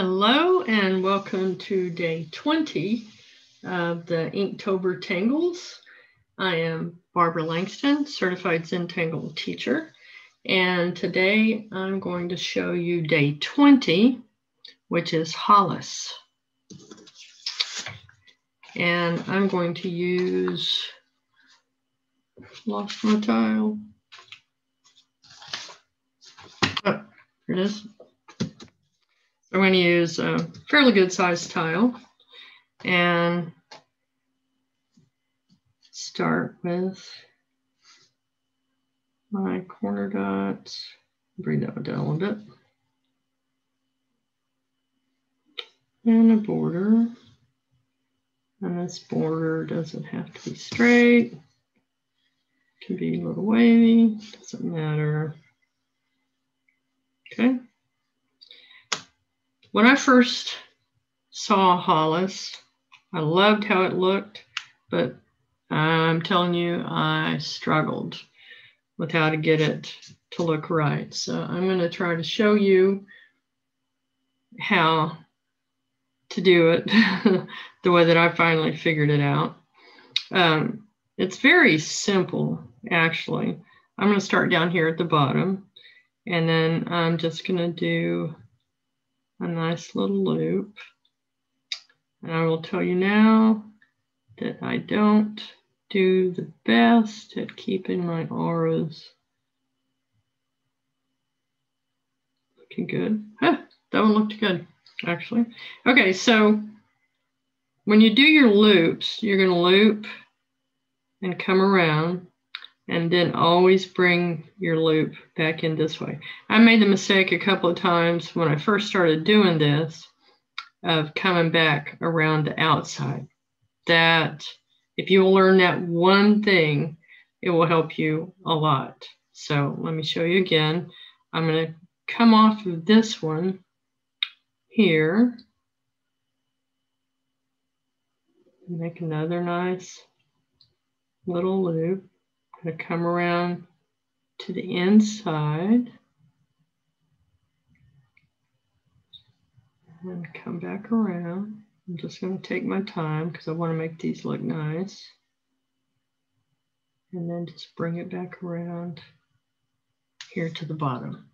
Hello and welcome to day 20 of the Inktober Tangles. I am Barbara Langston, Certified Zentangle Teacher, and today I'm going to show you day 20, which is Hollis. And I'm going to use, lost my tile. Oh, here it is. I'm going to use a fairly good sized tile and start with my corner dots. Bring that one down a little bit. And a border. And this border doesn't have to be straight. It can be a little wavy, doesn't matter. Okay. When I first saw Hollis, I loved how it looked, but I'm telling you, I struggled with how to get it to look right. So I'm going to try to show you how to do it the way that I finally figured it out. It's very simple, actually. I'm going to start down here at the bottom, and then I'm just going to do a nice little loop. And I will tell you now that I don't do the best at keeping my auras looking good. Huh, that one looked good, actually. Okay, so when you do your loops, you're going to loop and come around, and then always bring your loop back in this way. I made the mistake a couple of times when I first started doing this of coming back around the outside. That if you will learn that one thing, it will help you a lot. So let me show you again. I'm going to come off of this one here. Make another nice little loop. I'm going to come around to the inside and come back around. I'm just going to take my time because I want to make these look nice. And then just bring it back around here to the bottom.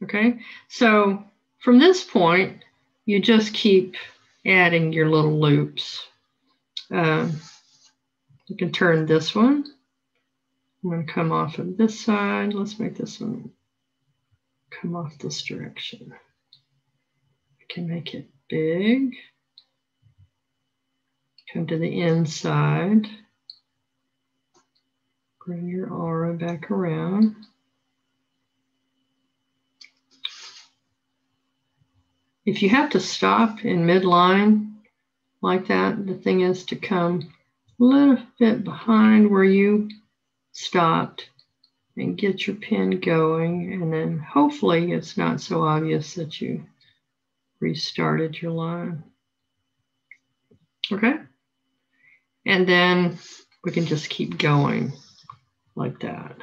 Okay, so from this point, you just keep adding your little loops. You can turn this one. I'm going to come off of this side. Let's make this one come off this direction. I can make it big. Come to the inside. Bring your aura back around. If you have to stop in midline like that, the thing is to come a little bit behind where you stopped and get your pen going, and then hopefully it's not so obvious that you restarted your line. Okay, and then we can just keep going like that.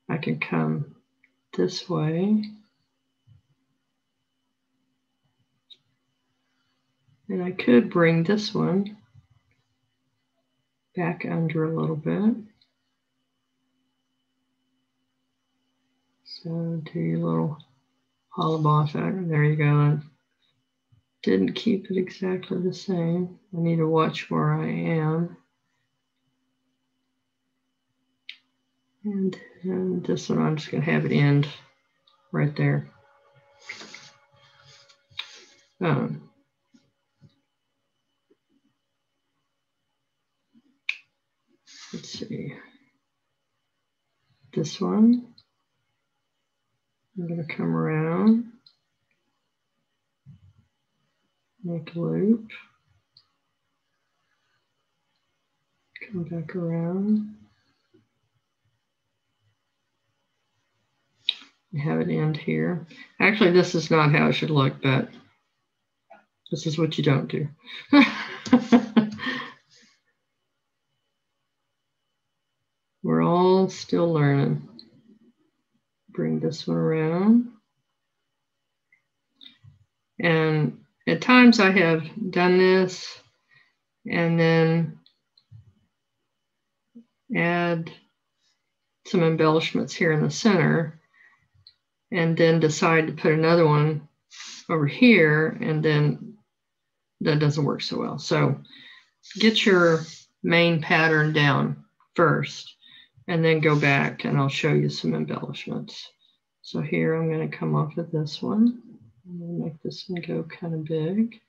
I can come this way, and I could bring this one back under a little bit. So do your little hollow off. There you go. Didn't keep it exactly the same. I need to watch where I am. And this one, I'm just going to have it end right there. Let's see. This one, I'm going to come around, make a loop, come back around, and have it end here. Actually, this is not how it should look, but this is what you don't do. We're all still learning. Bring this one around. And at times I have done this and then add some embellishments here in the center and then decide to put another one over here, and then that doesn't work so well. So get your main pattern down first and then go back and I'll show you some embellishments. So here I'm going to come off of this one. I'm going to make this one go kind of big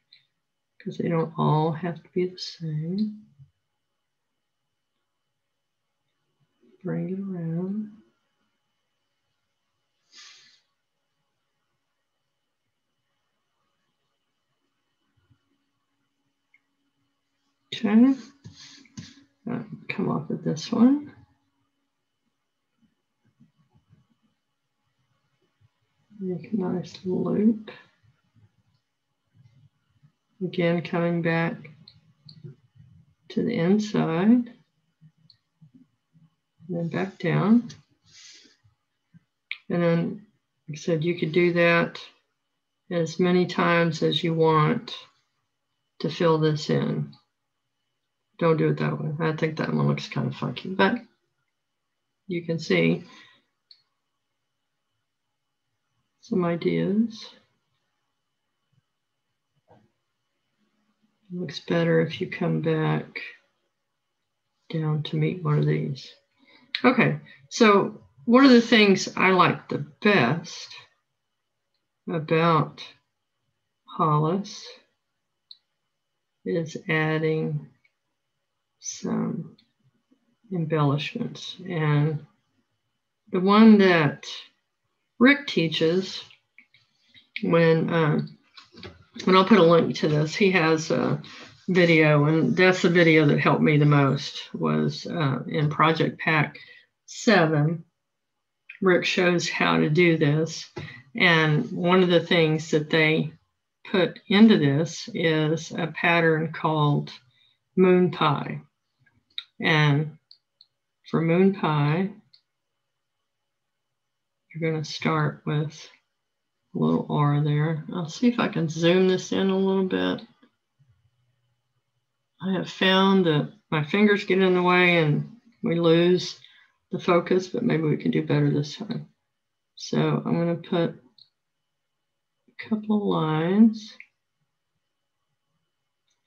because they don't all have to be the same. Bring it around. Okay. Come off of this one. Make a nice loop. Again, coming back to the inside. And then back down. And then, like I said, you could do that as many times as you want to fill this in. Don't do it that way. I think that one looks kind of funky, but you can see some ideas. It looks better if you come back down to meet one of these. Okay, so one of the things I like the best about Hollis is adding some embellishments. And the one that Rick teaches, when I'll put a link to this, he has a video, and that's the video that helped me the most, was in Project Pack 7. Rick shows how to do this. And one of the things that they put into this is a pattern called Moon Pie. And for Moon Pie, you're going to start with a little aura there. I'll see if I can zoom this in a little bit. I have found that my fingers get in the way and we lose the focus, but maybe we can do better this time. So I'm going to put a couple of lines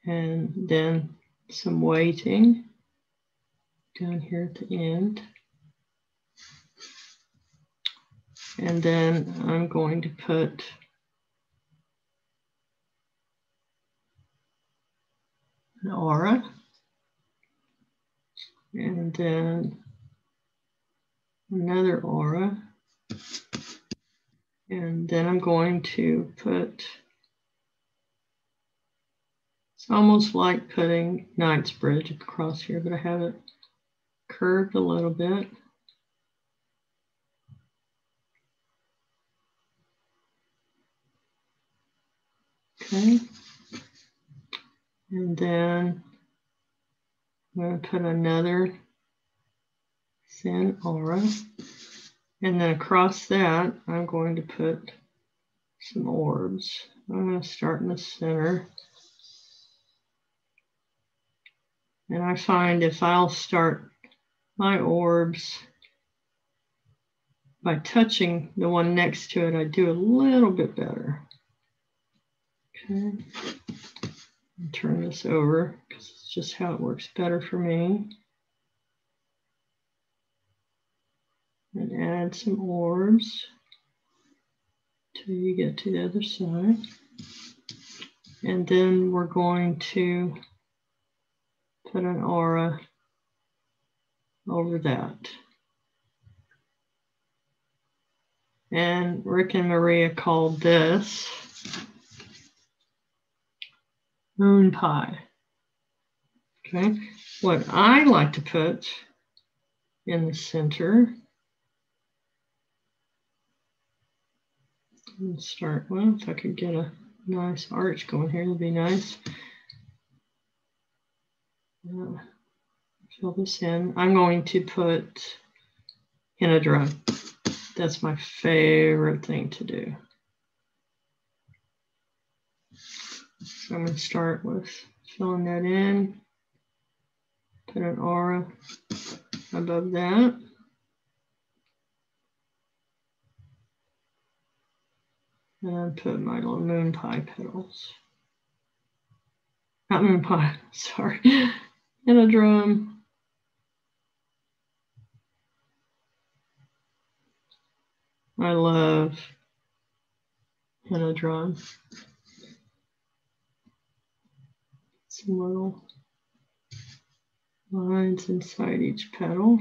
and then some weighting down here at the end. And then I'm going to put an aura. And then another aura. And then I'm going to put, it's almost like putting Knight's Bridge across here, but I have it curved a little bit. Okay. And then I'm going to put another thin aura. And then across that, I'm going to put some orbs. I'm going to start in the center. And I find if I'll start my orbs by touching the one next to it, I do a little bit better. Okay. I'll turn this over because it's just how it works better for me. And add some orbs till you get to the other side. And then we're going to put an aura over that. And Rick and Maria called this Moon Pie. Okay, what I like to put in the center, let's start, well, if I could get a nice arch going here, it'd be nice. Fill this in. I'm going to put Hinodra. That's my favorite thing to do. So I'm going to start with filling that in. Put an aura above that. And then put my little moon pie petals. Not moon pie, sorry. In a drum. I love in a drum. Some little lines inside each petal.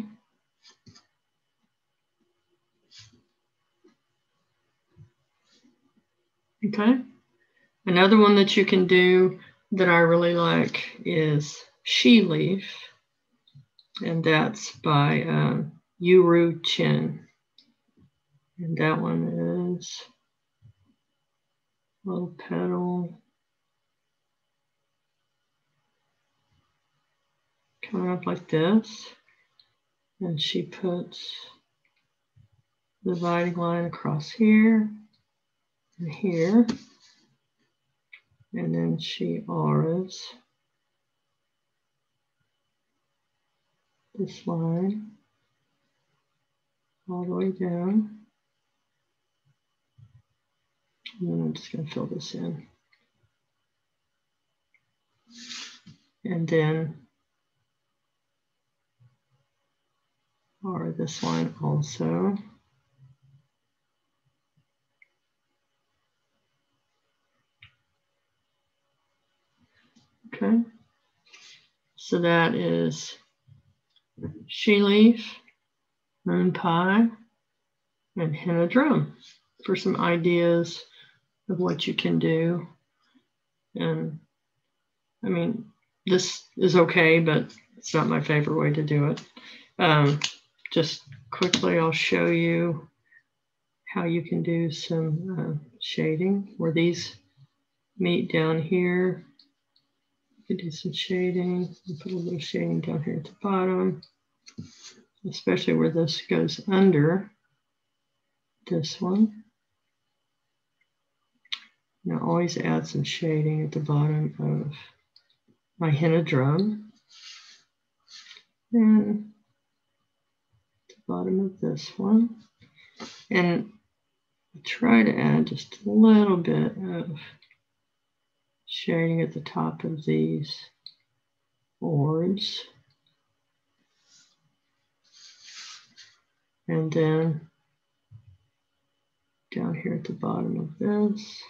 Okay. Another one that you can do that I really like is She Leaf, and that's by Yuru Chin. And that one is a little petal coming up like this, and she puts the dividing line across here and here, and then she auras this line all the way down. And then I'm just going to fill this in. And then aura this line also. Okay. So that is She Leaf, Moon Pie, and Henna Drum for some ideas of what you can do. And I mean, this is okay, but it's not my favorite way to do it. Just quickly, I'll show you how you can do some shading where these meet down here. You can do some shading. You put a little shading down here at the bottom, especially where this goes under this one. Now always add some shading at the bottom of my henna drum and the bottom of this one. And try to add just a little bit of shading at the top of these orbs. And then down here at the bottom of this,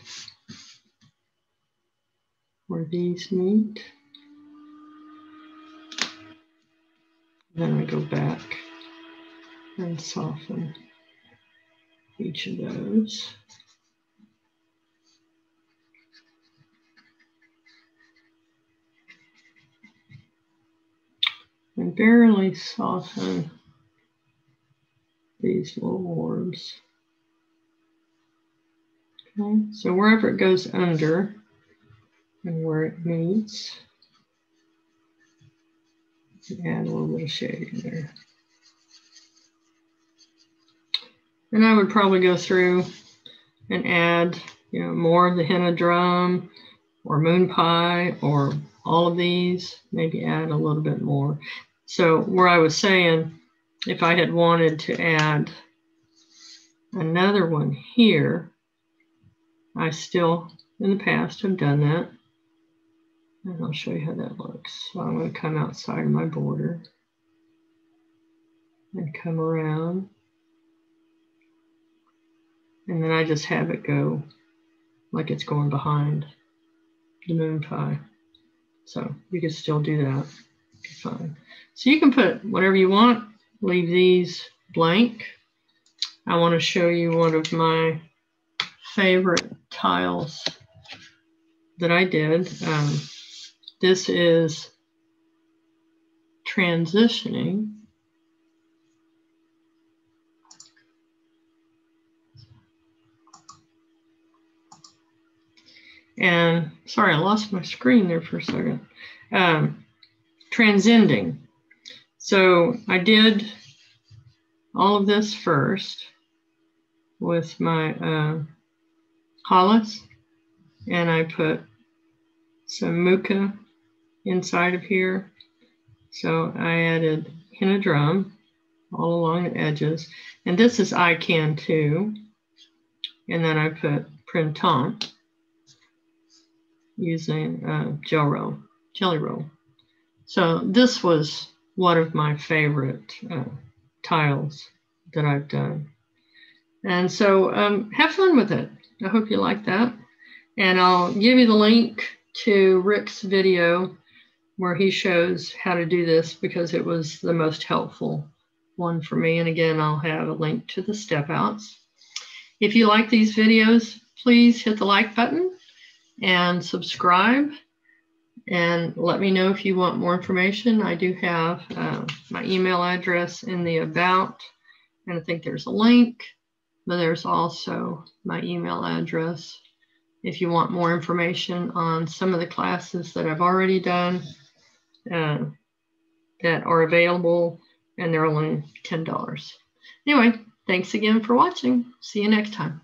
where these meet. Then I go back and soften each of those. And barely soften these little orbs. Okay, so wherever it goes under and where it meets, add a little bit of shading there. And I would probably go through and add, more of the henna drum or moon pie or all of these, maybe add a little bit more. So where I was saying, if I had wanted to add another one here, I still in the past have done that. And I'll show you how that looks. So I'm going to come outside of my border and come around. And then I just have it go like it's going behind the moon pie. So you can still do that. Okay, fine. So you can put whatever you want. Leave these blank. I want to show you one of my favorite tiles that I did. This is transitioning. And sorry, I lost my screen there for a second. Transcending. So I did all of this first with my Hollis, and I put some muka inside of here. So I added henna drum all along the edges. And this is I Can Too. And then I put printemps using jelly roll. So this was one of my favorite tiles that I've done. And so have fun with it. I hope you like that. And I'll give you the link to Rick's video where he shows how to do this because it was the most helpful one for me. And again, I'll have a link to the step outs. If you like these videos, please hit the like button and subscribe. And let me know if you want more information. I do have my email address in the about, and I think there's a link, but there's also my email address if you want more information on some of the classes that I've already done that are available, and they're only $10. Anyway, thanks again for watching. See you next time.